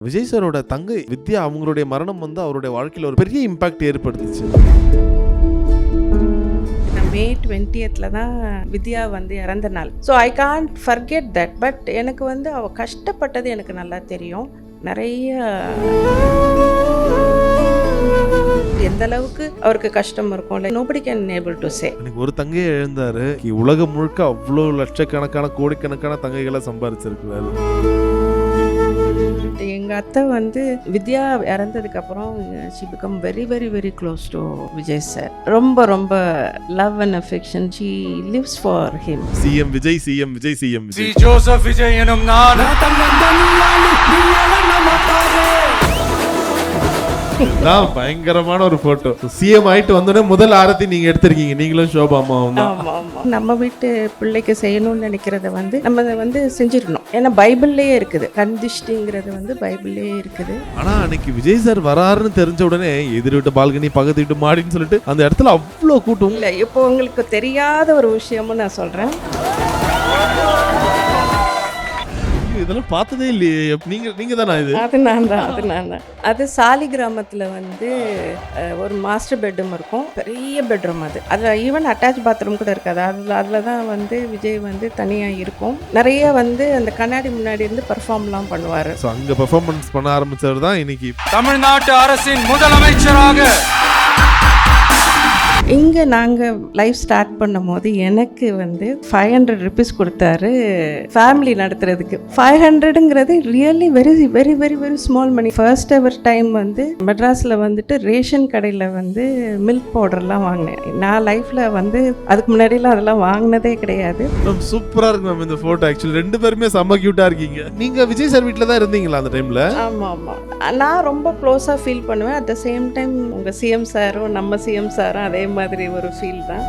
விஜய் சாரோட தங்கை வித்யா அவங்களுடைய மரணம் வந்து அவருடைய வாழ்க்கையில் ஒரு பெரிய இம்பாக்ட் ஏற்படுத்துச்சு. மே 20th தான் வித்யா வந்து இறந்த நாள். So I can't forget that. But எனக்கு வந்து அவள் கஷ்டப்பட்டது எனக்கு நல்லா தெரியும். நிறைய எந்த அளவுக்கு அவருக்கு கஷ்டம் இருக்கும், nobody can able to say. எனக்கு ஒரு தங்கையை இழந்தாரு, உலகம் முழுக்க அவ்வளோ லட்சக்கணக்கான கோடிக்கணக்கான தங்கைகளை சம்பாதிச்சிருக்கிறாரு. எங்கள் அத்தை வந்து வித்யா இறந்ததுக்கு அப்புறம் she become very very very close to Vijay sir. ரொம்ப ரொம்ப love and affection. She lives for him. CM Vijay, CM Vijay, CM Vijay. Joseph Vijay எனும் நான் தான் பயங்கரமான ஒரு போட்டோ. சிஎம் ஆயிட்டு வந்தோடனே முதல் ஆரத்தி நீங்க எடுத்திருக்கீங்க, நீங்களும் ஷோபா அம்மாவும் தான். ஆமா ஆமா, நம்ம வீட்டு பிள்ளைக்கு செய்யணும்னு நினைக்கிறத வந்து நம்ம வந்து செஞ்சிடணும். ஏன்னா பைபிள்லயே இருக்குது, கண்திஷ்டிங்கிறது வந்து பைபிள்லயே இருக்குது. ஆனா அன்னைக்கு விஜய் சார் வராருன்னு தெரிஞ்ச உடனே எதிர் வீட்டு பால்கனி பக்கத்து வீட்டு மாடின்னு சொல்லிட்டு அந்த இடத்துல அவ்வளோ கூட்டம். இல்லை, இப்போ உங்களுக்கு தெரியாத ஒரு விஷயமும் நான் சொல்றேன். இதெல்லாம் பார்த்ததே இல்லையே, நீங்க தானா இது? அது நான் தான். அது சாலி கிராமத்தில் வந்து ஒரு மாஸ்டர் பெட்ரூம் இருக்கும், பெரிய பெட்ரூம். அதில் ஈவன் அட்டாச் பாத்ரூம் கூட இருக்காது. அதில் தான் வந்து விஜய் வந்து தனியாக இருக்கும். நிறைய வந்து அந்த கண்ணாடி முன்னாடி இருந்து பெர்ஃபார்ம்லாம் பண்ணுவார். ஸோ அங்கே பெர்ஃபார்மன்ஸ் பண்ண ஆரம்பிச்சவர் தான் இன்னைக்கு தமிழ்நாட்டு அரசின் முதலமைச்சராக. இங்கே நாங்கள் லைஃப் ஸ்டார்ட் பண்ணும் போது எனக்கு வந்து 500 rupees கொடுத்தாரு ஃபேமிலி நடத்துறதுக்கு. 500ங்கிறது really very very very very small money. First ever time வந்து மெட்ராஸில் வந்துட்டு ரேஷன் கடையில் வந்து மில்க் பவுடர்லாம் வாங்கினேன். நான் லைஃப்பில் வந்து அதுக்கு முன்னாடிலாம் அதெல்லாம் வாங்கினதே கிடையாது. சூப்பராக இருக்கு மேம் இந்த ஃபோட்டோ. ஆக்சுவலி ரெண்டு பேருமே செம்ம க்யூட்டாக இருக்கீங்க. நீங்கள் விஜய் சார் வீட்டில் தான் இருந்தீங்களா அந்த டைமில்? ஆமாம் ஆமாம், நான் ரொம்ப க்ளோஸாக ஃபீல் பண்ணுவேன். அட் த சேம் டைம் உங்கள் சிஎம் சாரும் நம்ம சிஎம் சாரும் அதே மாதிரி ஒரு ஃபீல் தான்.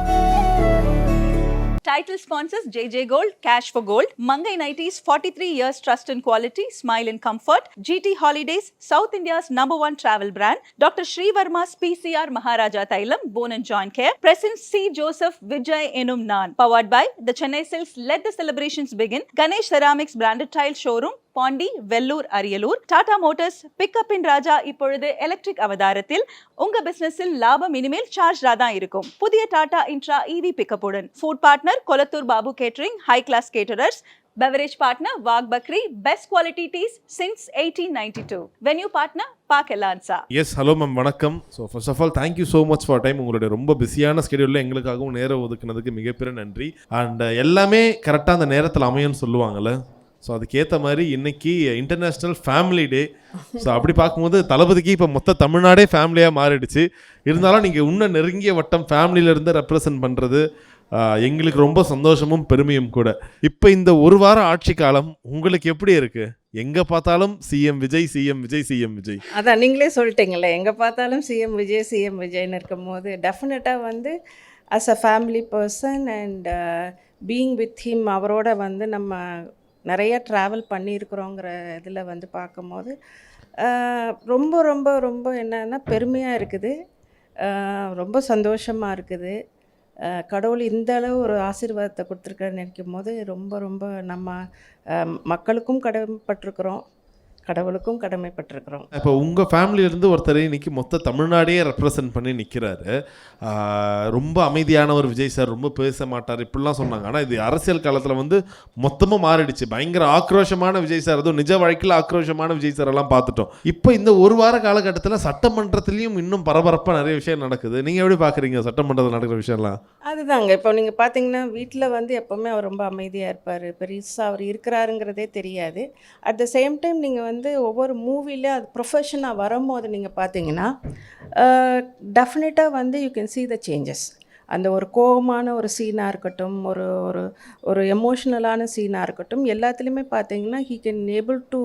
Title sponsors JJ Gold, Cash for Gold, Mangai Nighties, 43 years trust and quality, smile and comfort, GT Holidays, South India's #1 travel brand, Dr. Sri Verma's PCR Maharaja Thailam, Bone and Joint Care, Presence C. Joseph Vijay Enum Nan, powered by the Chennai Silks. Let the celebrations begin. Ganesh Ceramics branded tile showroom, Pondy, Vellore, Ariyalur. Tata Motors, pickup in ராஜா இப்பொழுது electric அவதாரத்தில். உங்க பிசினஸில் லாபம் இனிமேல் சார்ஜா தான் இருக்கும். புதிய Tata Intra EV பிக்கப்புடன். Food partner Kolathur Babu catering, high class caterers. Beverage partner Wag Bakri, best quality teas since 1892. Venue partner Park Elansa. Yes, hello ma'am, வணக்கம். So first of all thank you so much for time. உங்களுடைய ரொம்ப பிஸியான ஸ்கெடியூலில் எங்களுக்காகவும் நேரம் ஒதுக்குனதுக்கு மிகப்பெரிய நன்றி. And எல்லாமே கரெக்டாக அந்த நேரத்தில் அமையன்னு சொல்லுவாங்கள்ல, ஸோ அதுக்கேற்ற மாதிரி இன்னைக்கு இன்டர்நேஷ்னல் ஃபேமிலி டே. ஸோ அப்படி பார்க்கும்போது தளபதிக்கு இப்போ மொத்த தமிழ்நாடே ஃபேமிலியாக மாறிடுச்சு. இருந்தாலும் நீங்கள் இன்னும் நெருங்கிய வட்டம் ஃபேமிலியிலேருந்து ரெப்ரசன்ட் பண்ணுறது எங்களுக்கு ரொம்ப சந்தோஷமும் பெருமையும் கூட. இப்போ இந்த ஒரு வார ஆட்சி காலம் உங்களுக்கு எப்படி இருக்கு? எங்கே பார்த்தாலும் CM Vijay, CM Vijay, CM Vijay. அதான் நீங்களே சொல்லிட்டீங்களே, எங்கே பார்த்தாலும் சிஎம் விஜய் சிஎம் விஜய்னு இருக்கும் போது டெஃபினட்டாக வந்து as a family person and being with him, அவரோட வந்து நம்ம நிறைய ட்ராவல் பண்ணியிருக்கிறோங்கிற இதில் வந்து பார்க்கும்போது ரொம்ப ரொம்ப ரொம்ப என்னன்னா பெருமையாக இருக்குது, ரொம்ப சந்தோஷமாக இருக்குது. கடவுள் இந்த அளவு ஒரு ஆசீர்வாதத்தை கொடுத்துருக்கான்னு நினைக்கும் போது ரொம்ப ரொம்ப நம்ம மக்களுக்கும் கடமைப்பட்டிருக்கிறோம், கடவுளுக்கும் கடமைப்பட்டிருக்கிறோம். இப்போ உங்கள் ஃபேமிலியிலேருந்து ஒருத்தர் இன்னைக்கு மொத்த தமிழ்நாடையே ரெப்ரசன்ட் பண்ணி நிற்கிறாரு. ரொம்ப அமைதியான ஒரு விஜய் சார், ரொம்ப பேச மாட்டார் இப்படிலாம் சொன்னாங்க. ஆனால் இது அரசியல் காலத்தில் வந்து மொத்தமாக மாறிடுச்சு. பயங்கர ஆக்ரோஷமான விஜய் சார், அதுவும் நிஜ வாழ்க்கையில் ஆக்ரோஷமான விஜய் சார் எல்லாம் பார்த்துட்டோம். இப்போ இந்த ஒரு வார காலகட்டத்தில் சட்டமன்றத்துலேயும் இன்னும் பரபரப்பாக நிறைய விஷயம் நடக்குது. நீங்கள் எப்படி பார்க்குறீங்க சட்டமன்றத்தில் நடக்கிற விஷயம்லாம்? அதுதாங்க, இப்போ நீங்கள் பார்த்தீங்கன்னா வீட்டில் வந்து எப்போவுமே அவர் ரொம்ப அமைதியாக இருப்பார், பெருசாக அவர் இருக்கிறாருங்கிறதே தெரியாது. அட் த சேம் டைம் நீங்கள் வந்து ஒவ்வொரு மூவில அது ப்ரொஃபஷனாக வரும்போது நீங்கள் பார்த்தீங்கன்னா டெஃபினட்டாக வந்து you can see the changes. அந்த ஒரு கோபமான ஒரு சீனாக இருக்கட்டும், ஒரு ஒரு ஒரு எமோஷ்னலான சீனாக இருக்கட்டும், எல்லாத்துலேயுமே பார்த்தீங்கன்னா he can able to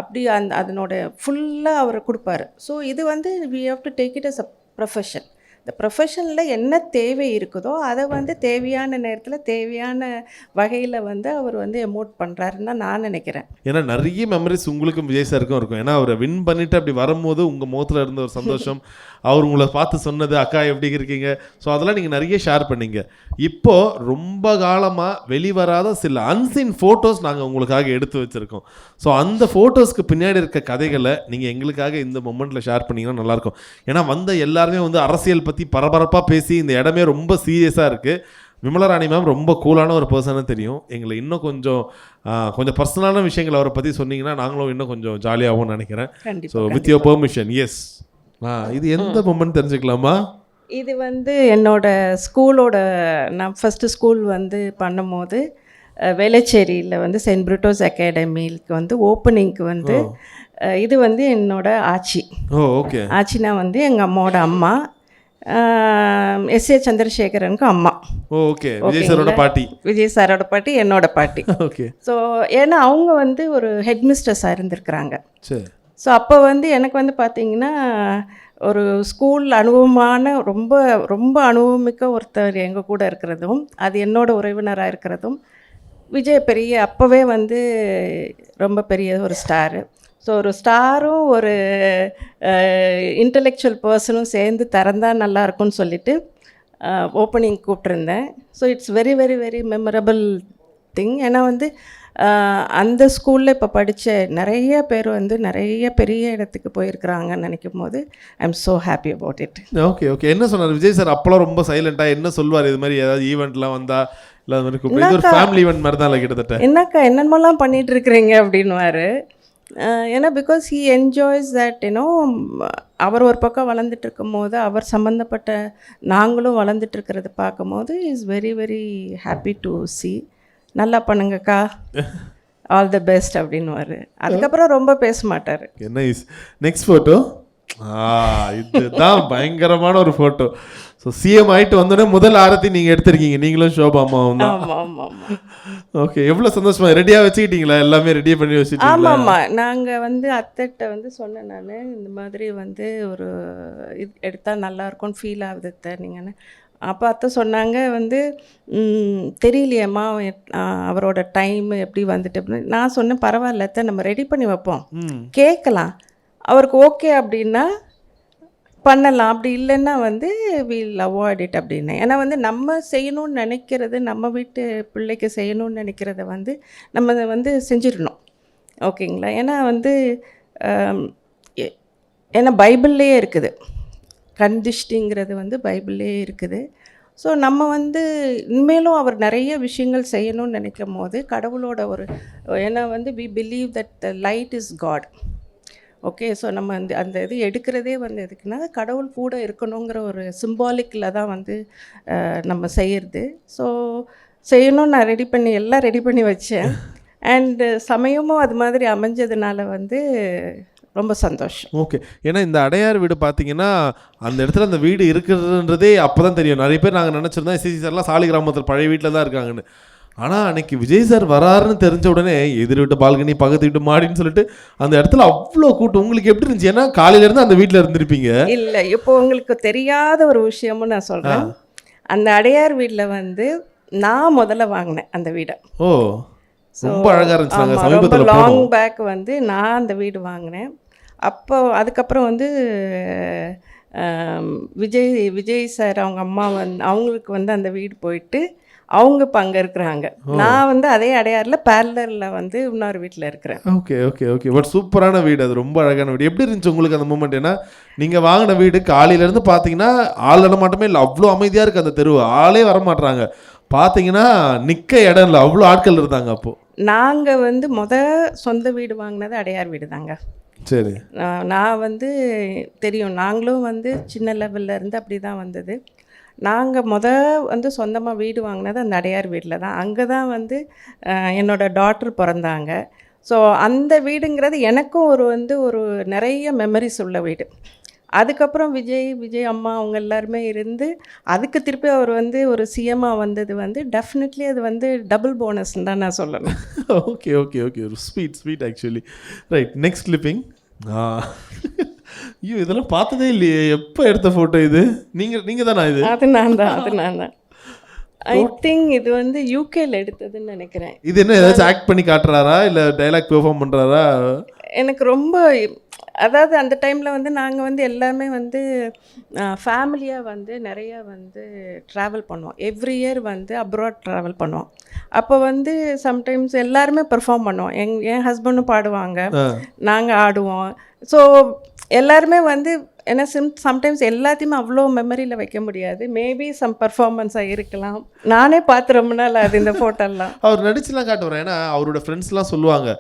அப்படி அதனோட ஃபுல்லாக அவர் கொடுப்பாரு. ஸோ இது வந்து we have to take it as a profession. இந்த ப்ரொஃபஷனில் என்ன தேவை இருக்குதோ அதை வந்து தேவையான நேரத்தில் தேவையான வகையில் வந்து அவர் வந்து எமோட் பண்ணுறாருன்னு தான் நான் நினைக்கிறேன். ஏன்னா நிறைய மெமரிஸ் உங்களுக்கும் விஜய் சாருக்கும் இருக்கும். ஏன்னா அவரை வின் பண்ணிட்டு அப்படி வரும்போது உங்கள் முகத்தில் இருந்த ஒரு சந்தோஷம், அவர் உங்களை பார்த்து சொன்னது அக்கா எப்படி இருக்கீங்க, ஸோ அதெல்லாம் நீங்கள் நிறைய ஷேர் பண்ணீங்க. இப்போது ரொம்ப காலமாக வெளிவராத சில அன்சீன் ஃபோட்டோஸ் நாங்கள் உங்களுக்காக எடுத்து வச்சுருக்கோம். ஸோ அந்த ஃபோட்டோஸ்க்கு பின்னாடி இருக்க கதைகளை நீங்கள் எங்களுக்காக இந்த மொமெண்ட்டில் ஷேர் பண்ணிங்கன்னா நல்லாயிருக்கும். ஏன்னா வந்த எல்லாருமே வந்து அரசியல் பற்றி பரபரப்பாக பேசி இந்த இடமே ரொம்ப சீரியஸாக இருக்குது. விமலா ராணி மேம் ரொம்ப கூலான ஒரு பர்சனாக தெரியும். எங்களை இன்னும் கொஞ்சம் பர்சனலான விஷயங்கள் அவரை பற்றி சொன்னீங்கன்னா நாங்களும் இன்னும் கொஞ்சம் ஜாலியாகவும் நினைக்கிறேன். So with your permission. Yes, இது எந்த மொமெண்ட் தெரிஞ்சுக்கலாமா? இது வந்து என்னோட ஸ்கூலோட, நான் ஃபஸ்ட்டு ஸ்கூல் வந்து பண்ணும்போது வேளச்சேரியில் வந்து செயின்ட் பிரிட்டோஸ் அகாடமிக்கு வந்து ஓப்பனிங்க்கு வந்து இது வந்து என்னோட ஆச்சி. ஓகே. ஆச்சினா வந்து எங்கள் அம்மாவோட அம்மா, எஸ்ஏ சந்திரசேகரனுக்கு அம்மா. ஓகே. விஜய் சாரோட பாட்டி. விஜய் சாரோட பாட்டி என்னோட பாட்டி. ஓகே. ஸோ ஏன்னா அவங்க வந்து ஒரு ஹெட் மிஸ்ட்ரஸாக இருந்திருக்கிறாங்க. சரி. ஸோ அப்போ வந்து எனக்கு வந்து பார்த்திங்கன்னா ஒரு ஸ்கூல் அனுபவமான ரொம்ப ரொம்ப அனுபவமிக்க ஒருத்தர் எங்கள் கூட இருக்கிறதும், அது என்னோட உறவினராக இருக்கிறதும், விஜய் பெரிய அப்போவே வந்து ரொம்ப பெரிய ஒரு ஸ்டாரு. ஸோ ஒரு ஸ்டாரும் ஒரு இன்டலெக்சுவல் பர்சனும் சேர்ந்து திறந்தால் நல்லாயிருக்கும்னு சொல்லிவிட்டு ஓப்பனிங் கூப்பிட்ருந்தேன். So it's very very very memorable thing. ஏன்னா வந்து அந்த ஸ்கூலில் இப்போ படித்த நிறைய பேர் வந்து நிறைய பெரிய இடத்துக்கு போயிருக்கிறாங்கன்னு நினைக்கும் போது I am so happy about it. Okay okay. என்ன சொன்னார் விஜய் சார் அப்போலாம்? ரொம்ப சைலண்ட்டாக என்ன சொல்வார்? இது மாதிரி ஏதாவது ஈவெண்ட்லாம் வந்தால் இல்லை அது மாதிரி கூப்பிட்டு ஒரு ஃபேமிலி ஈவெண்ட் மாதிரி தான் கிட்டத்தட்ட. என்னக்கா என்னென்னலாம் பண்ணிகிட்டு இருக்கிறீங்க அப்படின்வாரு. ஏன்னா because he enjoys that you know. அவர் ஒரு பக்கம் வளர்ந்துட்டு இருக்கும் போது அவர் சம்மந்தப்பட்ட நாங்களும் வளர்ந்துட்டு இருக்கிறத பார்க்கும்போது is very very happy to C. நல்லா பண்ணுங்கக்கா, ஆல் தி பெஸ்ட் அப்படின்னுவார். அதுக்கப்புறம் ரொம்ப பேச மாட்டார். நைஸ். Next photo. இதுதான் பயங்கரமான ஒரு ஃபோட்டோ. ஸோ சிஎம் ஆகிட்டு வந்தோடனே முதல் ஆரத்தி நீங்கள் எடுத்திருக்கீங்க, நீங்களும் ஷோபா அம்மாவும் தான். ஆமாம் ஆமாம் ஆமாம். ஓகே. எவ்வளோ சந்தோஷமா ரெடியாக வச்சுக்கிட்டீங்களா? எல்லாமே ரெடியாக பண்ணி வச்சுட்டீங்களா? ஆமாம் ஆமாம். நாங்கள் வந்து அத்தைட்ட வந்து சொன்னேன், நான் இந்த மாதிரி வந்து ஒரு இது எடுத்தால் நல்லாயிருக்கும்னு ஃபீல் ஆகுது அத்தை நீங்கன்னு. அப்போ அத்தை சொன்னாங்க வந்து தெரியலையம்மா அவரோட டைம் எப்படி வந்துட்டு அப்படின்னு. நான் சொன்னேன் பரவாயில்ல அத்தை, நம்ம ரெடி பண்ணி வைப்போம், கேட்கலாம், அவருக்கு ஓகே அப்படின்னா பண்ணலாம், அப்படி இல்லைன்னா வந்து வில் அவாய்ட் இட் அப்படின்னேன். ஏன்னா வந்து நம்ம செய்யணும்னு நினைக்கிறது, நம்ம வீட்டு பிள்ளைக்கு செய்யணும்னு நினைக்கிறத வந்து நம்ம வந்து செஞ்சிடணும். ஓகேங்களா? ஏன்னா வந்து ஏன்னா பைபிள்லேயே இருக்குது, கண்டிஷ்டிங்கிறது வந்து பைபிள்லேயே இருக்குது. ஸோ நம்ம வந்து இனிமேலும் அவர் நிறைய விஷயங்கள் செய்யணும்னு நினைக்கும் போது கடவுளோட ஒரு, ஏன்னா வந்து we believe that the light is God. Okay. So நம்ம அந்த இது எடுக்கிறதே வந்து எதுக்குன்னா கடவுள் கூட இருக்கணுங்கிற ஒரு சிம்பாலிக்கில் தான் வந்து நம்ம செய்கிறது. ஸோ செய்யணும்னு நான் எல்லாம் ரெடி பண்ணி வச்சேன். அண்டு சமயமும் அது மாதிரி அமைஞ்சதுனால வந்து ரொம்ப சந்தோஷம். ஓகே. ஏன்னா இந்த அடையார் வீடு பார்த்தீங்கன்னா அந்த இடத்துல அந்த வீடு இருக்கிறதுன்றதே அப்போ தான் தெரியும். நிறைய பேர் நாங்கள் நினச்சிருந்தோம் எஸ்சி சார்லாம் சாலி கிராமத்தில் பழைய வீட்டில் தான் இருக்காங்கன்னு. ஆனால் அன்றைக்கி விஜய் சார் வராருன்னு தெரிஞ்ச உடனே எதிர் வீட்டு பால்கனி பக்கத்து வீட்டு மாடின்னு சொல்லிட்டு அந்த இடத்துல அவ்வளோ கூட்டம். உங்களுக்கு எப்படி இருந்துச்சு? ஏன்னா காலையிலேருந்து அந்த வீட்டில் இருந்திருப்பீங்க. இல்லை, இப்போ உங்களுக்கு தெரியாத ஒரு விஷயமும் நான் சொல்கிறேன். அந்த அடையார் வீட்டில் வந்து நான் முதல்ல வாங்கினேன் அந்த வீடை. ஓ, ரொம்ப அழகாக இருந்துச்சு. ரொம்ப லாங் பேக் வந்து நான் அந்த வீடு வாங்கினேன். அப்போ அதுக்கப்புறம் வந்து விஜய் சார் அவங்க அம்மா வந்து அவங்களுக்கு வந்து அந்த வீடு போயிட்டு அவங்க இப்போ அங்கே இருக்கிறாங்க. நான் வந்து அதே அடையாரில் பேரலரில் வந்து இன்னொரு வீட்டில் இருக்கிறேன். Okay okay okay. பட் சூப்பரான வீடு, அது ரொம்ப அழகான வீடு. எப்படி இருந்துச்சு உங்களுக்கு அந்த மூமெண்ட்? ஏன்னா நீங்கள் வாங்கின வீடு காலையிலேருந்து பார்த்தீங்கன்னா ஆள் நடமாட்டமே இல்லை, அவ்வளோ அமைதியாக இருக்குது அந்த தெருவு, ஆளே வரமாட்டுறாங்க. பார்த்தீங்கன்னா நிற்க இடம் இல்லை, அவ்வளோ ஆட்கள் இருந்தாங்க. அப்போது நாங்கள் வந்து சொந்த வீடு வாங்கினது அடையார் வீடு தாங்க. சரி. நான் வந்து தெரியும், நாங்களும் வந்து சின்ன லெவலில் இருந்து அப்படி தான் வந்தது. நாங்கள் வந்து சொந்தமாக வீடு வாங்கினது அந்த அடையார் வீட்டில் தான். அங்கே தான் வந்து என்னோடய டாட்டர் பிறந்தாங்க. ஸோ அந்த வீடுங்கிறது எனக்கும் ஒரு நிறைய மெமரிஸ் உள்ள வீடு. அதுக்கப்புறம் விஜய் அம்மா அவங்க எல்லாருமே இருந்து அதுக்கு திருப்பி அவர் வந்து ஒரு சிஎம்மாக வந்தது வந்து டெஃபினெட்லி அது வந்து டபுள் போனஸ்ன்னு தான் நான் சொல்லணும். Okay okay okay. ஒரு sweet actually. Right. Next clipping. ஐயோ இதெல்லாம் பார்த்ததே இல்லையே, எப்போ எடுத்த ஃபோட்டோ இது? நீங்கள் தானா இது? அது நான் தான் ஐ திங்க் இது வந்து யூகேல எடுத்ததுன்னு நினைக்கிறேன். இது என்ன ஏதாச்சும் ஆக்ட் பண்ணி காட்டுறாரா இல்லை டைலாக் பெர்ஃபார்ம் பண்ணுறாரா? எனக்கு ரொம்ப அதாவது அந்த டைமில் வந்து நாங்கள் வந்து எல்லாமே வந்து ஃபேமிலியாக வந்து நிறையா வந்து ட்ராவல் பண்ணுவோம். எவ்ரி இயர் வந்து அப்ராட் ட்ராவல் பண்ணுவோம். அப்போ வந்து சம்டைம்ஸ் எல்லாருமே பெர்ஃபார்ம் பண்ணுவோம். என் ஹஸ்பண்டும் பாடுவாங்க, நாங்கள் ஆடுவோம். ஸோ எல்லாருமே வந்து ஏன்னா சம்டைம்ஸ் எல்லாத்தையுமே அவ்வளோ மெமரியில் வைக்க முடியாது. மேபி சம் பர்ஃபார்மன்ஸாக இருக்கலாம். நானே பார்த்து ரொம்ப நாள் அது இந்த ஃபோட்டோலாம். அவர் நடிச்சுலாம் காட்டுவார். ஏன்னா அவரோட ஃப்ரெண்ட்ஸ்லாம் சொல்லுவாங்க,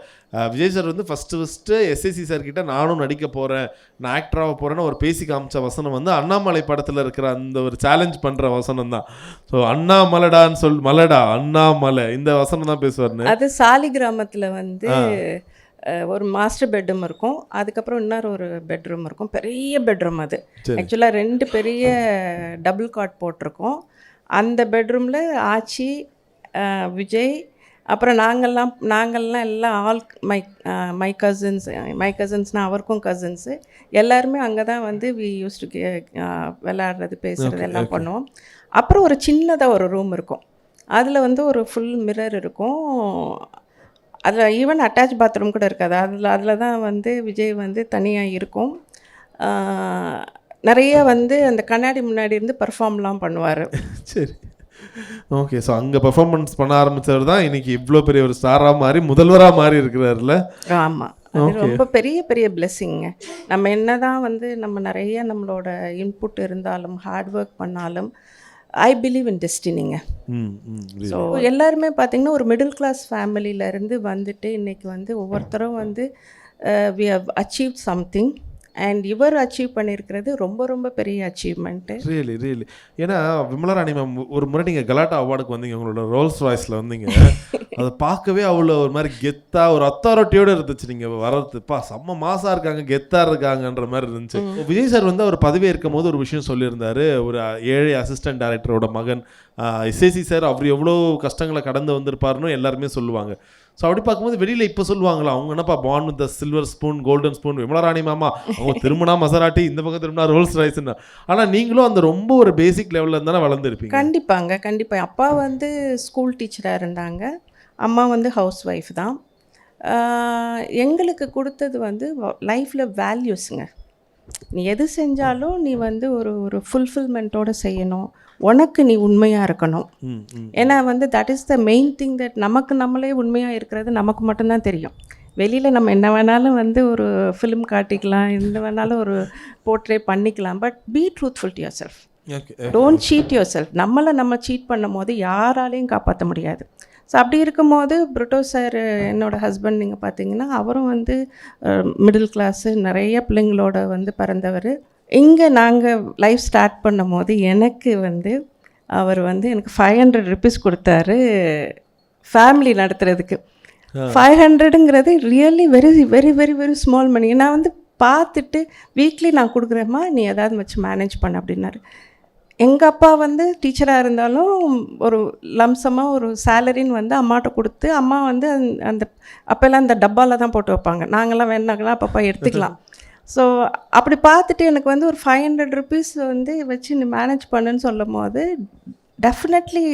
விஜய் சார் வந்து ஃபஸ்ட்டு எஸ்எஸ்சி சார் கிட்ட நானும் நடிக்க போகிறேன், நான் ஆக்டராக போகிறேன்னு ஒரு பேசி காமிச்ச வசனம் வந்து அண்ணாமலை படத்தில் இருக்கிற அந்த ஒரு சேலஞ்ச் பண்ணுற வசனம் தான். ஸோ அண்ணாமலடான்னு மலடா அண்ணாமலை இந்த வசனம் தான் பேசுவார்னு. அது சாலி கிராமத்தில் வந்து ஒரு மாஸ்டர் பெட்ரூம் இருக்கும், அதுக்கப்புறம் இன்னொரு ஒரு பெட்ரூம் இருக்கும், பெரிய பெட்ரூம். அது ஆக்சுவலாக 2 பெரிய டபுள் காட் போட்டிருக்கோம். அந்த பெட்ரூமில் ஆச்சி, விஜய், அப்புறம் நாங்கள்லாம் எல்லாம் ஆல் மை கசின்ஸ்னால் அவருக்கும் கசின்ஸு எல்லாருமே அங்கே தான் வந்து வி யூஸ் டு விளையாடுறது பேசுகிறது எல்லாம் பண்ணுவோம். அப்புறம் ஒரு சின்னதாக ஒரு ரூம் இருக்கும், அதில் வந்து ஒரு ஃபுல் மிரர் இருக்கும். அதில் ஈவன் அட்டாச் பாத்ரூம் கூட இருக்காது. அதில் தான் வந்து விஜய் வந்து தனியாக இருக்கும். நிறைய வந்து அந்த கண்ணாடி முன்னாடி இருந்து பர்ஃபார்ம்லாம் பண்ணுவார். சரி, ஓகே. ஸோ அங்கே பர்ஃபார்மன்ஸ் பண்ண ஆரம்பித்தவர் தான் இன்றைக்கி இவ்வளோ பெரிய ஒரு ஸ்டாராக மாறி முதல்வராக மாறி இருக்கிறார்ல. ஆமாம், அது ரொம்ப பெரிய பெரிய பிளெஸ்ஸிங்க. நம்ம என்ன தான் வந்து நம்ம நிறைய நம்மளோட இன்புட் இருந்தாலும் ஹார்ட் ஒர்க் பண்ணாலும் ஐ பிலீவ் இன் டெஸ்டினிங்க. ஸோ எல்லாருமே பார்த்திங்கன்னா ஒரு மிடில் கிளாஸ் ஃபேமிலியிலேருந்து வந்துட்டு இன்றைக்கி வந்து ஒவ்வொருத்தரும் வந்து we have achieve something. And இவர் அச்சீவ் பண்ணியிருக்கிறது ரொம்ப ரொம்ப பெரிய அச்சீவ்மெண்ட்டு. ரியலி. ஏன்னா விமலராணி மேம் ஒரு முறை நீங்கள் கலாட்டா அவார்டுக்கு வந்தீங்க, உங்களோட ரோல்ஸ் ராய்ஸில் வந்தீங்க. அதை பார்க்கவே அவ்வளோ ஒரு மாதிரி கெத்தாக ஒரு அத்தாரிட்டியோடு இருந்துச்சு. நீங்கள் வர்றதுப்பா செம்ம மாசாக இருக்காங்க, கெத்தாக இருக்காங்கன்ற மாதிரி இருந்துச்சு. விஜய் சார் வந்து அவர் பதவி இருக்கும் போது ஒரு விஷயம் சொல்லியிருந்தார், ஒரு ஏழை அசிஸ்டன்ட் டைரக்டரோட மகன் எஸ்ஏசி சார் அவர் எவ்வளோ கஷ்டங்களை கடந்து வந்திருப்பாருன்னு எல்லாருமே சொல்லுவாங்க. ஸோ அப்படி பார்க்கும்போது வெளியில் இப்போ சொல்லுவாங்களா, அவங்க என்னப்பா born with the silver spoon golden spoon Vimalarani மாமா, அவங்க திரும்பினா மசராட்டி, இந்த பக்கம் திரும்பினா ரோல்ஸ் ராய்ஸ்னா. ஆனால் நீங்களும் அந்த ரொம்ப ஒரு பேசிக் லெவலில் இருந்தானே வளர்ந்துருப்பீங்க. கண்டிப்பாக. அப்பா வந்து ஸ்கூல் டீச்சராக இருந்தாங்க, அம்மா வந்து ஹவுஸ் ஒய்ஃப் தான். எங்களுக்கு கொடுத்தது வந்து லைஃப்பில் வேல்யூஸுங்க. நீ எது செஞ்சாலும் நீ வந்து ஒரு ஃபுல்ஃபில்மெண்ட்டோடு செய்யணும், உனக்கு நீ உண்மையாக இருக்கணும். ஏன்னா வந்து that is the main thing, that நமக்கு நம்மளே உண்மையாக இருக்கிறது நமக்கு மட்டும்தான் தெரியும். வெளியில் நம்ம என்ன வேணாலும் வந்து ஒரு ஃபிலிம் காட்டிக்கலாம், என்ன வேணாலும் ஒரு போர்ட்ரே பண்ணிக்கலாம், but be truthful to yourself. Don't cheat yourself. நம்ம சீட் பண்ணும் போது யாராலையும் காப்பாற்ற முடியாது. ஸோ அப்படி இருக்கும்போது புருட்டோ சார் என்னோடய ஹஸ்பண்ட் நீங்கள் பார்த்தீங்கன்னா அவரும் வந்து மிடில் கிளாஸு, நிறைய பிள்ளைங்களோட வந்து பிறந்தவர். இங்கே நாங்கள் லைஃப் ஸ்டார்ட் பண்ணும் போது எனக்கு வந்து அவர் வந்து எனக்கு 500 rupees கொடுத்தாரு ஃபேமிலி நடத்துறதுக்கு. 500ங்கிறது really very very very very small money. நான் வந்து பார்த்துட்டு வீக்லி நான் கொடுக்குறேம்மா, நீ எதாவது வச்சு மேனேஜ் பண்ண அப்படின்னாரு. எங்கள் அப்பா வந்து டீச்சராக இருந்தாலும் ஒரு லம்சமாக ஒரு சேலரின்னு வந்து அம்மாட்ட கொடுத்து, அம்மா வந்து அந்த அப்போல்லாம் அந்த டப்பாவில் தான் போட்டு வைப்பாங்க, நாங்கள்லாம் வேணாங்களாம் அப்பப்போ எடுத்துக்கலாம். ஸோ அப்படி பார்த்துட்டு எனக்கு வந்து ஒரு 500 rupees வந்து வச்சு நீ மேனேஜ் பண்ணுன்னு சொல்லும் போது டெஃபினெட்லி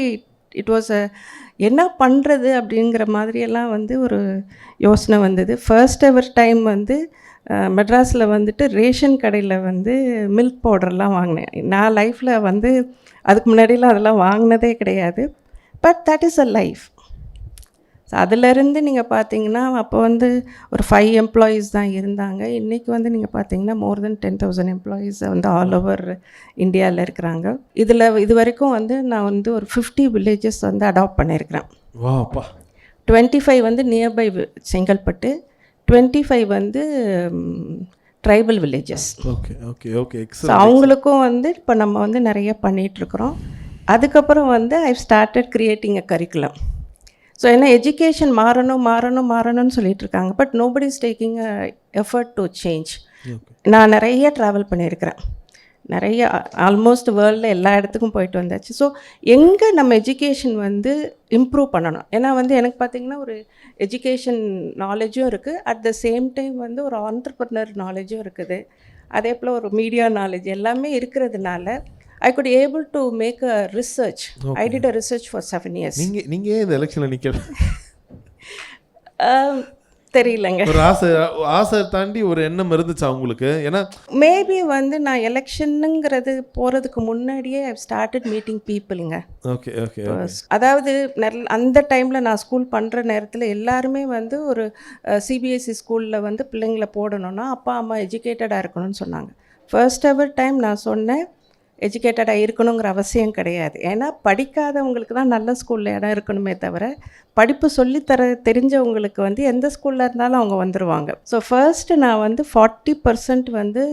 இட் வாஸ் என்ன பண்ணுறது அப்படிங்கிற மாதிரியெல்லாம் வந்து ஒரு யோசனை வந்தது. ஃபர்ஸ்ட் எவர் டைம் வந்து மெட்ராஸில் வந்துட்டு ரேஷன் கடையில் வந்து மில்க் பவுடர்லாம் வாங்கினேன். நான் லைஃப்பில் வந்து அதுக்கு முன்னாடிலாம் அதெல்லாம் வாங்கினதே கிடையாது. But that is a life. So அதிலேருந்து நீங்கள் பார்த்தீங்கன்னா அப்போ வந்து ஒரு 5 employees தான் இருந்தாங்க. இன்றைக்கி வந்து நீங்கள் பார்த்தீங்கன்னா மோர் தென் 10,000 employees வந்து ஆல் ஓவர் இந்தியாவில் இருக்கிறாங்க. இது வரைக்கும் வந்து நான் வந்து ஒரு 50 villages வந்து அடாப்ட் பண்ணியிருக்கிறேன். 25 வந்து நியர்பை செங்கல்பட்டு, 25 வந்து ட்ரைபல் வில்லேஜஸ். ஓகே. ஸோ அவங்களுக்கும் வந்து இப்போ நம்ம வந்து நிறைய பண்ணிகிட்ருக்குறோம். அதுக்கப்புறம் வந்து I started creating a curriculum. So ஏன்னா எஜுகேஷன் மாறணும்னு சொல்லிட்டு இருக்காங்க, but nobody is taking a effort to change. நான் நிறைய ட்ராவல் பண்ணியிருக்கிறேன், நிறைய ஆல்மோஸ்ட் வேர்ல்டில் எல்லா இடத்துக்கும் போயிட்டு வந்தாச்சு. ஸோ எங்கே நம்ம எஜுகேஷன் வந்து இம்ப்ரூவ் பண்ணணும். ஏன்னா வந்து எனக்கு பார்த்திங்கன்னா ஒரு எஜுகேஷன் நாலேஜும் இருக்குது, அட் த சேம் டைம் வந்து ஒரு ஆண்டர்ப்ரனர் நாலேஜும் இருக்குது. அதே போல் ஒரு மீடியா நாலேஜ் எல்லாமே இருக்கிறதுனால I could able to make a research. I did a research for 7 years. நீங்கள் ஏன் இந்த எலெக்ஷனில் நிற்கல? தெரியலங்க. ஒரு ஆசை தாண்டி ஒரு எண்ணம் இருந்துச்சா உங்களுக்கு? ஏன்னா மேபி வந்து நான் எலெக்ஷனுங்கிறது போகிறதுக்கு முன்னாடியே ஐ ஸ்டார்டட் மீட்டிங் பீப்புளுங்க. Okay okay. அதாவது அந்த டைமில் நான் ஸ்கூல் பண்ணுற நேரத்தில் எல்லாருமே வந்து ஒரு சிபிஎஸ்சி ஸ்கூலில் வந்து பிள்ளைங்களை போடணுன்னா அப்பா அம்மா எஜுகேட்டடாக இருக்கணும்னு சொன்னாங்க. ஃபர்ஸ்ட் எவர் டைம் நான் சொன்னேன் எஜுகேட்டடாக இருக்கணுங்கிற அவசியம் கிடையாது. ஏன்னா படிக்காதவங்களுக்கு தான் நல்ல ஸ்கூலில் இடம் இருக்கணுமே தவிர படிப்பு சொல்லித்தர தெரிஞ்சவங்களுக்கு வந்து எந்த ஸ்கூலில் இருந்தாலும் அவங்க வந்துடுவாங்க. ஸோ ஃபர்ஸ்ட்டு நான் வந்து 40% வந்து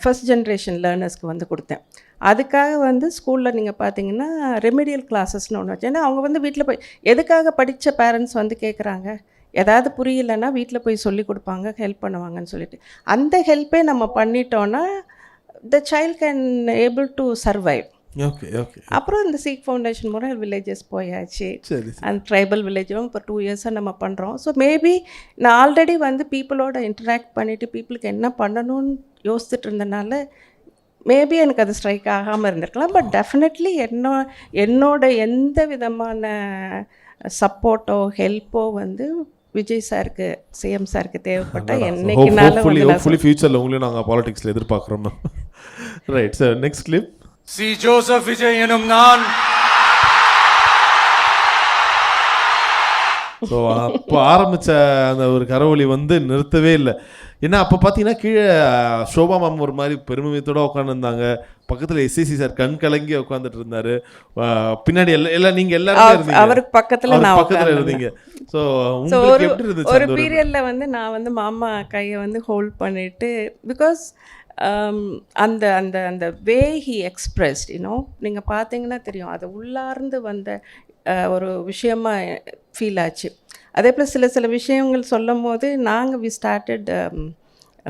ஃபர்ஸ்ட் ஜென்ரேஷன் லேர்னர்ஸ்க்கு வந்து கொடுத்தேன். அதுக்காக வந்து ஸ்கூலில் நீங்கள் பார்த்தீங்கன்னா ரெமிடியல் கிளாஸஸ்னு ஒன்று வச்சு, ஏன்னா அவங்க வந்து வீட்டில் போய் எதுக்காக படித்த பேரண்ட்ஸ் வந்து கேட்குறாங்க, ஏதாவது புரியலைன்னா வீட்டில் போய் சொல்லி கொடுப்பாங்க, ஹெல்ப் பண்ணுவாங்கன்னு சொல்லிட்டு அந்த ஹெல்ப்பே நம்ம பண்ணிட்டோன்னா the child can able to survive. Okay okay. அப்புறம் இந்த சீக் ஃபவுண்டேஷன் மூலம் வில்லேஜஸ் போயாச்சு. சரி. அந்த ட்ரைபல் வில்லேஜும் இப்போ 2 இயர்ஸாக நம்ம பண்ணுறோம். ஸோ மேபி நான் ஆல்ரெடி வந்து பீப்புளோட இன்டராக்ட் பண்ணிவிட்டு பீப்புளுக்கு என்ன பண்ணணும்னு யோசிச்சுட்டு இருந்தனால மேபி எனக்கு அது ஸ்ட்ரைக் ஆகாமல் இருந்திருக்கலாம். பட் டெஃபினெட்லி என்னோட எந்த விதமான சப்போர்ட்டோ ஹெல்ப்போ வந்து விஜய் சாருக்கு சிஎம் சாருக்கு தேவைப்பட்ட என்னைக்குனாலும் ஹோப்ஃபுல்லி ஃபியூச்சரில் உங்களையும் நாங்கள் பாலிடிக்ஸில் எதிர்பார்க்குறோம். Right sir, next clip. C Joseph Vijay எனும் நான் ஸோ அப்போ ஆரம்பித்த அந்த ஒரு கரவொலி வந்து நிறுத்தவே இல்லை. ஏன்னா அப்போ பார்த்தீங்கன்னா கீழே ஷோபா மேம் ஒரு மாதிரி பெருமிதத்தோடு உட்காந்துருந்தாங்க, பக்கத்தில் எஸ்சிசி சார் கண் கலங்கி உட்காந்துட்டு இருந்தாரு, பின்னாடி எல்லாம் நீங்கள் எல்லாருமே இருந்தீங்க, அவருக்கு பக்கத்தில் இருந்தீங்க. ஸோ உங்களுக்கு எப்படி இருந்துச்சு? ஒரு பீரியடில் வந்து நான் வந்து மாமா கையை வந்து ஹோல்ட் பண்ணிட்டு பிகாஸ் அந்த அந்த அந்த வே ஹி எக்ஸ்பிரஸ்ட் நீங்கள் பார்த்தீங்கன்னா தெரியும், அது உள்ளார்ந்து வந்த ஒரு விஷயமா ஃபீல் ஆச்சு. அதே போல் சில விஷயங்கள் சொல்லும் போது நாங்கள் we started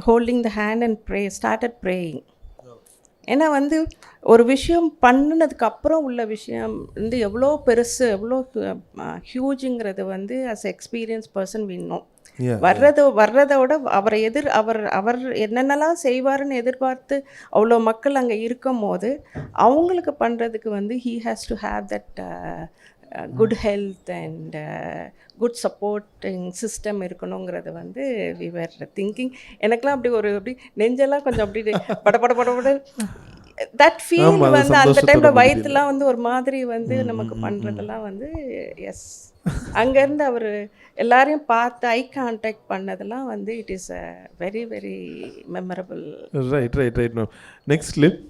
holding the hand and started praying. ஏன்னா வந்து ஒரு விஷயம் பண்ணினதுக்கப்புறம் உள்ள விஷயம் வந்து எவ்வளோ பெருசு எவ்வளோ ஹியூஜுங்கிறது வந்து அஸ் எக்ஸ்பீரியன்ஸ் பர்சன் வின்னோம். வர்றதோட அவர் என்னென்னலாம் செய்வாருன்னு எதிர்பார்த்து அவ்வளோ மக்கள் அங்கே இருக்கும் போது அவங்களுக்கு பண்ணுறதுக்கு வந்து he has to have that good health and good supporting system இருக்கணுங்கிறது வந்து வி வர் திங்கிங். எனக்கெலாம் அப்படி நெஞ்செல்லாம் கொஞ்சம் அப்படி பட தட் ஃபீல் வந்து அந்த டைமில் வயிற்றுலாம் வந்து ஒரு மாதிரி வந்து நமக்கு பண்ணுறதெல்லாம் வந்து எஸ் அங்கேருந்து அவர் எல்லாரையும் பார்த்து ஐ கான்டாக்ட் பண்ணதெல்லாம் வந்து it is a very very memorable. Right ma'am. Next clip.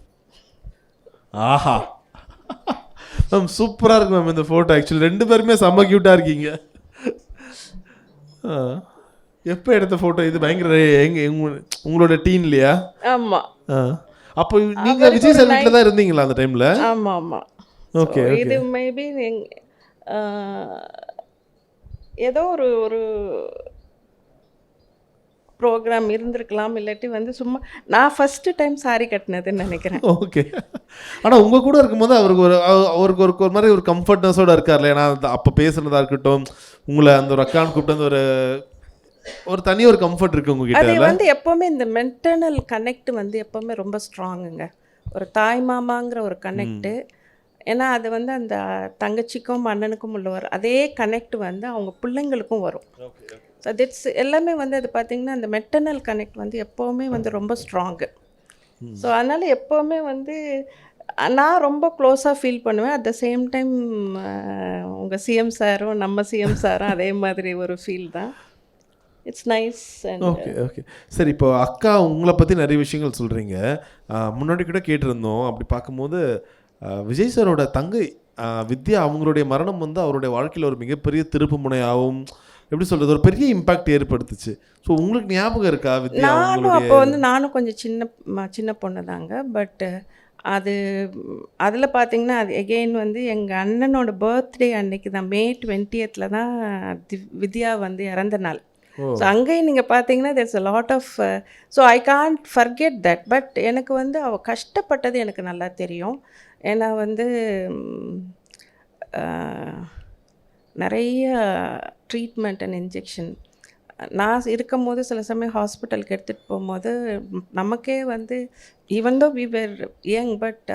ஆஹா மேம் சூப்பராக இருக்கு மேம் இந்த ஃபோட்டோ. ஆக்சுவலி 2 பேருமே செம்ம க்யூட்டாக இருக்கீங்க. எப்போ எடுத்த ஃபோட்டோ இது? பயங்கர உங்களோட டீன் இல்லையா? ஆமாம். அப்போ நீங்கள் விஜய் சார் வீட்டில் தான் இருந்தீங்களா அந்த டைமில்? ஆமாம். ஓகே. இது மேபி ஏதோ ஒரு ப்ரோக்ராம் இருந்திருக்கலாம், இல்லாட்டி வந்து சும்மா நான் ஃபஸ்ட்டு டைம் சாரி கட்டினதுன்னு நினைக்கிறேன். ஓகே. ஆனால் உங்கள் கூட இருக்கும்போது அவருக்கு ஒரு மாதிரி ஒரு கம்ஃபர்ட்னஸோடு இருக்கார்ல. ஏன்னா அப்போ பேசுகிறதா இருக்கட்டும், உங்களை அந்த ஒரு அக்கான்னு கூப்பிட்டு ஒரு தனி ஒரு கம்ஃபர்ட் இருக்குது உங்ககிட்ட. அது வந்து எப்போவுமே இந்த மென்டர்னல் கனெக்ட் வந்து எப்போவுமே ரொம்ப ஸ்ட்ராங்குங்க. ஒரு தாய் மாமாங்கிற ஒரு கனெக்டு. ஏன்னா அது வந்து அந்த தங்கச்சிக்கும் அண்ணனுக்கும் உள்ளவர் அதே கனெக்ட் வந்து அவங்க பிள்ளைங்களுக்கும் வரும். ஸோ திட்ஸ் எல்லாமே வந்து அது பார்த்திங்கன்னா அந்த மெட்டர்னல் கனெக்ட் வந்து எப்போவுமே வந்து ரொம்ப ஸ்ட்ராங்கு. ஸோ அதனால் எப்போவுமே வந்து நான் ரொம்ப க்ளோஸாக ஃபீல் பண்ணுவேன். அட் த சேம் டைம் உங்கள் சிஎம் சாரும் நம்ம சிஎம் சாரும் அதே மாதிரி ஒரு ஃபீல் தான். It's nice. Okay okay. சரி, இப்போ அக்கா உங்களை பற்றி நிறைய விஷயங்கள் சொல்கிறீங்க. முன்னாடி கூட கேட்டிருந்தோம். அப்படி பார்க்கும்போது விஜய் சாரோட தங்கை வித்யா அவங்களுடைய மரணம் வந்து அவருடைய வாழ்க்கையில் ஒரு மிகப்பெரிய திருப்பு முனையாகவும் எப்படி சொல்கிறது ஒரு பெரிய இம்பாக்ட் ஏற்படுத்துச்சு. ஸோ உங்களுக்கு ஞாபகம் இருக்கா வித்யா? அப்போ வந்து நானும் கொஞ்சம் சின்ன பொண்ணு தாங்க. பட் அதில் பார்த்தீங்கன்னா அது எகெயின் வந்து எங்கள் அண்ணனோட பர்த்டே அன்னைக்கு தான் May 20th தான் வித்யா வந்து இறந்த நாள். ஸோ அங்கேயும் நீங்கள் பார்த்தீங்கன்னா there's a lot of so I can't forget that. But எனக்கு வந்து அவள் கஷ்டப்பட்டது எனக்கு நல்லா தெரியும். ஏன்னா வந்து நிறைய ட்ரீட்மெண்ட் அண்ட் இன்ஜெக்ஷன் நான் இருக்கும்போது சில சமயம் ஹாஸ்பிட்டலுக்கு எடுத்துகிட்டு போகும்போது நமக்கே வந்து even though we were young but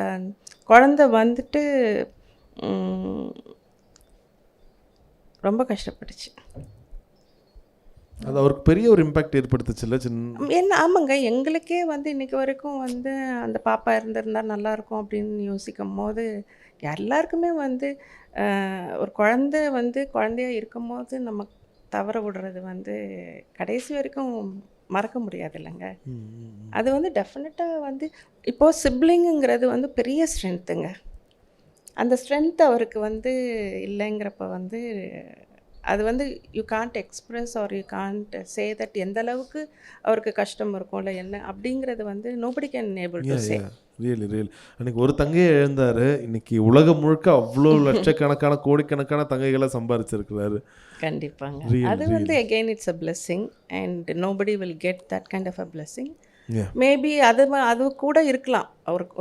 குழந்தை வந்துட்டு ரொம்ப கஷ்டப்பட்டுச்சு. அது அவருக்கு பெரிய ஒரு இம்பாக்ட் ஏற்படுத்துச்சுல்ல சின்ன. என்ன ஆமாங்க, எங்களுக்கே வந்து இன்றைக்கி வரைக்கும் வந்து அந்த பாப்பா இருந்திருந்தால் நல்லாயிருக்கும் அப்படின்னு யோசிக்கும் போது எல்லாருக்குமே வந்து ஒரு குழந்தை வந்து குழந்தையாக இருக்கும் போது நம்ம தவற விடுறது வந்து கடைசி வரைக்கும் மறக்க முடியாது இல்லைங்க. அது வந்து டெஃபினட்டாக வந்து இப்போது சிப்ளிங்குங்கிறது வந்து பெரிய ஸ்ட்ரென்த்துங்க. அந்த ஸ்ட்ரென்த் அவருக்கு வந்து இல்லைங்கிறப்ப வந்து அது வந்து you can't express are you can't say that எந்த அளவுக்கு அவருக்கு கஷ்டம் இருக்கும் இல்லை என்ன அப்படிங்கிறது வந்து nobody can able to say. Really அன்னைக்கு ஒரு தங்கையை எழுந்தாரு, இன்னைக்கு உலகம் முழுக்க அவ்வளோ லட்சக்கணக்கான கோடிக்கணக்கான தங்கைகளை சம்பாரிச்சிருக்கிறாரு. கண்டிப்பாங்க. அது வந்து again it's a blessing and nobody will get that kind of a blessing. Maybe அது கூட இருக்கலாம்.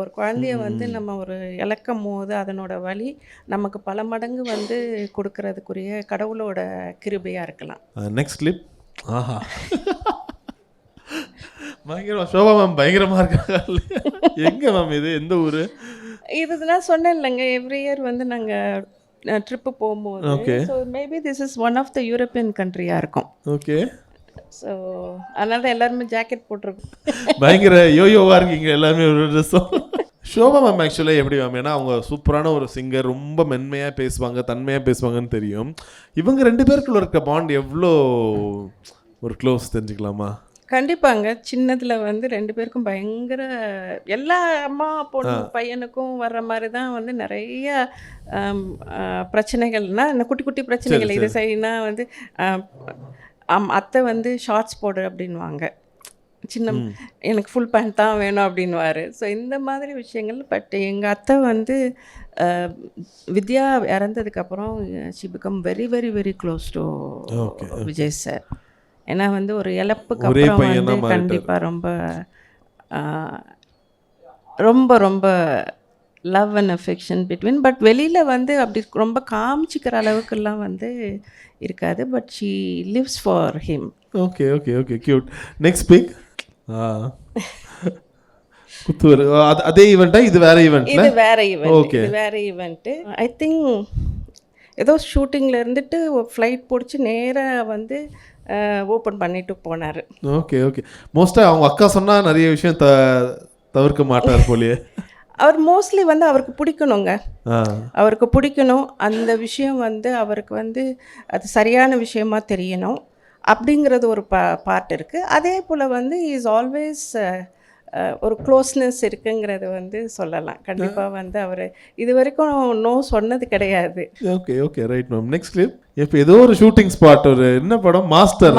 ஒரு குழந்தைய வந்து நம்ம ஒரு இழக்கும் போது அதனோட வலி நமக்கு பல மடங்கு வந்து கொடுக்கறதுக்குரிய கடவுளோட கிருபையாக இருக்கலாம். Next clip. ஆஹா, பயங்கரமா சோபா மேம் பயங்கரமா இருக்காங்க. எங்க மேம் இது, எந்த ஊர்? இதுதான் சொன்னேன் இல்லைங்க, எவ்ரி இயர் வந்து நாங்கள் ட்ரிப்பு போகும்போது, so maybe this is one of the European கண்ட்ரியாக இருக்கும். ஓகே. ஸோ அதனால தான் எல்லாருமே ஜாக்கெட் போட்டிருக்கோம். பயங்கர யோயோவாக இருக்கீங்க எல்லாருமே ஒரு ட்ரெஸ்ஸும். ஷோபா மேம் ஆக்சுவலாக எப்படி மேம், ஏன்னா அவங்க சூப்பரான ஒரு சிங்கர், ரொம்ப மென்மையாக பேசுவாங்க, தன்மையாக பேசுவாங்கன்னு தெரியும். இவங்க ரெண்டு பேருக்குள்ள இருக்க பாண்ட் எவ்வளோ ஒரு க்ளோஸ் தெரிஞ்சுக்கலாமா? கண்டிப்பாங்க. சின்னதில் வந்து ரெண்டு பேருக்கும் பயங்கர எல்லா அம்மா பொண்ணு பையனுக்கும் வர்ற மாதிரி தான் வந்து நிறைய பிரச்சனைகள்னால் இந்த குட்டி குட்டி பிரச்சனைகள். இது சரினா வந்து அத்தை வந்து ஷார்ட்ஸ் போடு அப்படின்வாங்க, சின்ன எனக்கு ஃபுல் பேண்ட் தான் வேணும் அப்படின்வாரு. ஸோ இந்த மாதிரி விஷயங்கள். பட் எங்கள் அத்தை வந்து வித்யா இறந்ததுக்கப்புறம் she became very very very close to Vijay sir. ஏன்னா வந்து ஒரு இழப்புக்கு அப்புறம் வந்து கண்டிப்பாக ரொம்ப ரொம்ப ரொம்ப love and affection between. But வெளியில் வந்து அப்படி ரொம்ப காமிச்சிக்கிற அளவுக்குலாம் வந்து இருக்காது. But she lives for him. Okay okay okay, cute. Next pic. குத்துவர் அதே ஈவெண்ட்டா? இது வேற ஈவெண்ட்? இது வேற ஈவெண்ட். ஓகே, இது வேற ஈவெண்ட்டு. ஐ திங்க் ஏதோ ஷூட்டிங்கில் இருந்துட்டு ஃப்ளைட் பிடிச்சி நேராக வந்து ஓப்பன் பண்ணிட்டு போனார். Okay okay. மோஸ்ட்டாக அவங்க அக்கா சொன்னால் நிறைய விஷயம் தவிர்க்க மாட்டார் போலியே. அவர் மோஸ்ட்லி வந்து அவருக்கு பிடிக்கணுங்க, அவருக்கு பிடிக்கணும். அந்த விஷயம் வந்து அவருக்கு வந்து அது சரியான விஷயமா தெரியணும் அப்படிங்கிறது ஒரு பார்ட் இருக்குது. அதே போல் வந்து இஸ் ஆல்வேஸ் ஒரு க்ளோஸ்னஸ் இருக்குங்கிறது வந்து சொல்லலாம். கண்டிப்பாக வந்து அவர் இது வரைக்கும் நோ சொன்னது கிடையாது. Okay okay, right ma'am. Next clip. இப்போ ஏதோ ஒரு ஷூட்டிங் ஸ்பாட், ஒரு என்ன படம்? மாஸ்டர்.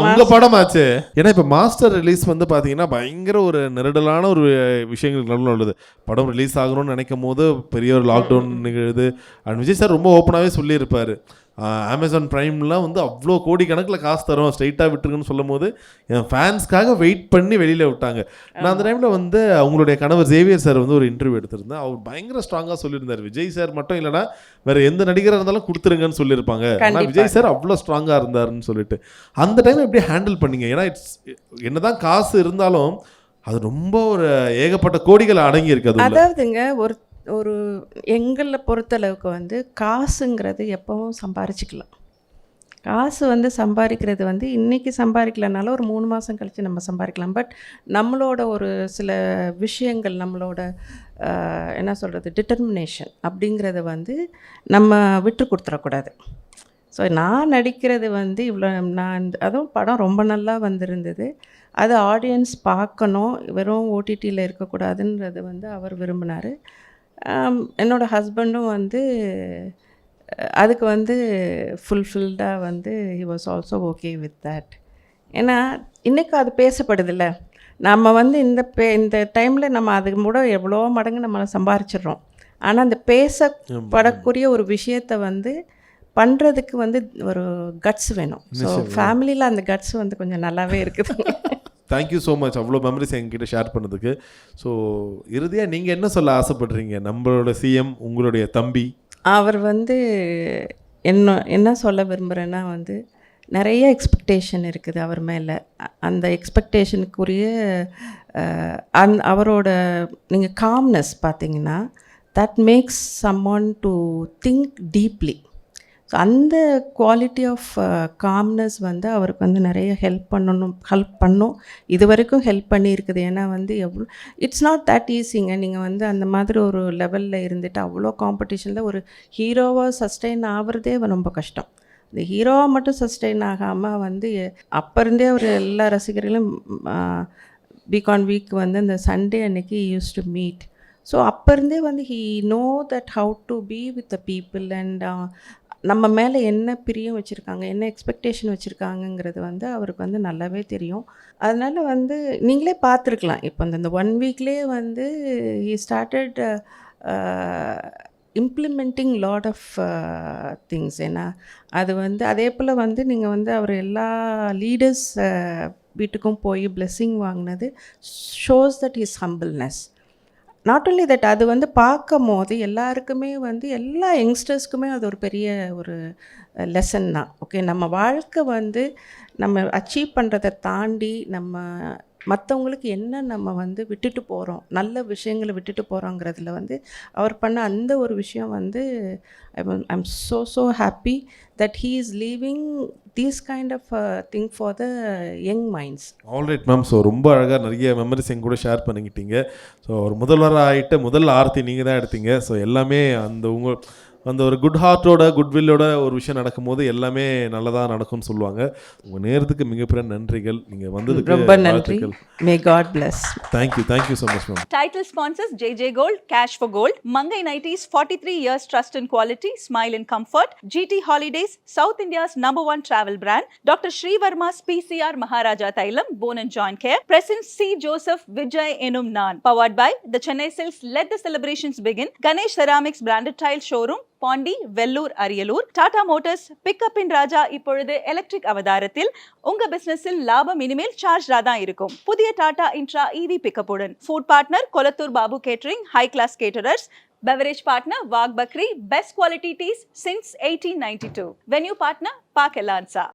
உங்கள் படம் ஆச்சு. ஏன்னா இப்போ மாஸ்டர் ரிலீஸ் வந்து பார்த்தீங்கன்னா பயங்கர ஒரு நெருடலான ஒரு விஷயங்களுக்கு நடுவில் உள்ளது. படம் ரிலீஸ் ஆகணும்னு நினைக்கும் போது பெரிய ஒரு லாக்டவுன் நிகழுது. அண்ட் விஜய் சார் ரொம்ப ஓப்பனாகவே சொல்லியிருப்பார், அமேசான் ப்ரைம்லாம் வந்து அவ்வளோ கோடிக்கணக்கில் காசு தரோம் ஸ்ட்ரைட்டாக விட்டுருக்குன்னு சொல்லும் போது என் ஃபேன்ஸ்க்காக வெயிட் பண்ணி வெளியில் விட்டாங்க. நான் அந்த டைமில் வந்து அவங்களுடைய கணவர் ஜேவியர் சார் வந்து ஒரு இன்டர்வியூ எடுத்திருந்தேன். அவர் பயங்கர ஸ்ட்ராங்காக சொல்லியிருந்தார், விஜய் சார் மட்டும் இல்லைனா வேறு எந்த நடிகராக இருந்தாலும் கொடுத்துருங்கன்னு சொல்லியிருப்பாங்க. ஆனால் விஜய் சார் அவ்வளோ ஸ்ட்ராங்காக இருந்தாருன்னு சொல்லிட்டு அந்த டைம் எப்படி ஹேண்டில் பண்ணீங்க? ஏன்னா என்னதான் காசு இருந்தாலும் அது ரொம்ப ஒரு ஏகப்பட்ட கோடிகள் அடங்கி இருக்குது. அதாவதுங்க ஒரு எங்களை பொறுத்தளவுக்கு வந்து காசுங்கிறது எப்பவும் சம்பாரிச்சிக்கலாம். காசு வந்து சம்பாதிக்கிறது வந்து இன்றைக்கி சம்பாதிக்கலனாலும் ஒரு 3 மாதம் கழித்து நம்ம சம்பாதிக்கலாம். பட் நம்மளோட ஒரு சில விஷயங்கள், நம்மளோட என்ன சொல்கிறது, டிட்டர்மினேஷன் அப்படிங்கிறத வந்து நம்ம விட்டு கொடுத்துடக்கூடாது. ஸோ நான் நடிக்கிறது வந்து இவ்வளோ அதுவும் படம் ரொம்ப நல்லா வந்திருந்தது. அது ஆடியன்ஸ் பார்க்கணும், வெறும் ஓடிடியில் இருக்கக்கூடாதுன்றது வந்து அவர் விரும்பினார். என்னோடய ஹஸ்பண்டும் வந்து அதுக்கு வந்து ஃபுல்ஃபில்டாக வந்து he was also okay with that. ஏன்னா இன்றைக்கும் அது பேசப்படுதில்ல. நம்ம வந்து இந்த டைமில் நம்ம அது கூட எவ்வளோ மடங்கு நம்ம சம்பாரிச்சிடுறோம். ஆனால் அந்த பேசப்படக்கூடிய ஒரு விஷயத்தை வந்து பண்ணுறதுக்கு வந்து ஒரு கட்ஸ் வேணும். ஸோ ஃபேமிலியில் அந்த கட்ஸ் வந்து கொஞ்சம் நல்லாவே இருக்குது. தேங்க்யூ ஸோ மச் அவ்வளோ மெமரிஸ் எங்ககிட்ட ஷேர் பண்ணதுக்கு. ஸோ இறுதியாக நீங்கள் என்ன சொல்ல ஆசைப்படுறீங்க நம்மளோட சிஎம், உங்களுடைய தம்பி? அவர் வந்து என்ன சொல்ல விரும்புகிறேன்னா வந்து நிறைய எக்ஸ்பெக்டேஷன் இருக்குது அவர் மேலே. அந்த எக்ஸ்பெக்டேஷனுக்குரிய அவரோட நீங்கள் காம்னஸ் பார்த்தீங்கன்னா that makes someone to think deeply. So அந்த குவாலிட்டி ஆஃப் காம்னஸ் வந்து அவருக்கு வந்து நிறைய ஹெல்ப் பண்ணும். இது வரைக்கும் ஹெல்ப் பண்ணியிருக்குது. ஏன்னா வந்து எவ்வளோ இட்ஸ் நாட் தட் ஈஸிங்க. நீங்கள் வந்து அந்த மாதிரி ஒரு லெவலில் இருந்துட்டு அவ்வளோ காம்படிஷனில் ஒரு ஹீரோவாக சஸ்டெயின் ஆகிறதே ரொம்ப கஷ்டம். இந்த ஹீரோவாக மட்டும் சஸ்டெயின் ஆகாமல் வந்து அப்போ இருந்தே அவர் எல்லா ரசிகர்களும் வீக் ஆன் வீக் வந்து இந்த சண்டே அன்னைக்கு யூஸ் டு மீட். ஸோ அப்போ இருந்தே வந்து he know that how to be with the people and நம்ம மேலே என்ன பிரியம் வச்சுருக்காங்க, என்ன எக்ஸ்பெக்டேஷன் வச்சுருக்காங்கங்கிறது வந்து அவருக்கு வந்து நல்லாவே தெரியும். அதனால் வந்து நீங்களே பார்த்துருக்கலாம். இப்போ இந்த 1 வீக்லேயே வந்து he started implementing lot of things. ஏன்னா அது வந்து அதே போல் வந்து நீங்கள் வந்து அவர் எல்லா லீடர்ஸ் வீட்டுக்கும் போய் பிளெஸ்ஸிங் வாங்கினது shows that his humbleness. Not only that, அது வந்து பார்க்கும் போது எல்லாருக்குமே வந்து எல்லா யங்ஸ்டர்ஸ்க்குமே அது ஒரு பெரிய ஒரு லெசன் தான். ஓகே, நம்ம வாழ்க்கை வந்து நம்ம அச்சீவ் பண்ணுறதை தாண்டி நம்ம மற்றவங்களுக்கு என்ன நம்ம வந்து விட்டுட்டு போகிறோம், நல்ல விஷயங்களை விட்டுட்டு போகிறோங்கிறதுல வந்து அவர் பண்ண அந்த ஒரு விஷயம் வந்து I'm so happy that he is leaving these kind of thing for the young minds. Alright ma'am. So ரொம்ப அழகாக நிறைய மெமரிஸ் எங்க கூட ஷேர் பண்ணிக்கிட்டீங்க. ஸோ ஒரு முதல்வராக ஆகிட்ட முதல் ஆர்த்தி நீங்கள் தான் எடுத்தீங்க. ஸோ எல்லாமே அந்த ஒரு குட் ஹார்ட்டோட குட்வில்லோட ஒரு விஷயம் நடக்கும்போது எல்லாமே நல்லதாக நடக்கும்னு சொல்லுவாங்க. உங்கள் நேரத்துக்கு மிகப்பெரிய நன்றிகள். நீங்கள் வந்ததுக்கு ரொம்ப நன்றி. May God bless. Thank you so much ma'am. Title sponsors JJ Gold, Cash for Gold, Mangai Nighties, 43 years trust and quality, smile and comfort, GT Holidays, South India's #1 travel brand, Dr. Sri Verma's PCR Maharaja Thailam, Bone and Joint Care, President C. Joseph Vijay Enum Nan, powered by the Chennai Silks. Let the celebrations begin. Ganesh Ceramics branded tile showroom, Pondy, Vellore, Ariyalur. Tata Motors pickup in ராஜா இப்பொழுது electric அவதாரத்தில். உங்க பிசினஸில் லாபம் இனிமேல் சார்ஜா தான் இருக்கும். புதிய Tata Intra EV பிக்கப்புடன். Food partner Kolathur Babu catering, high class caterers. Beverage partner Wag Bakri, best quality teas since 1892. Venue partner Park Elanza.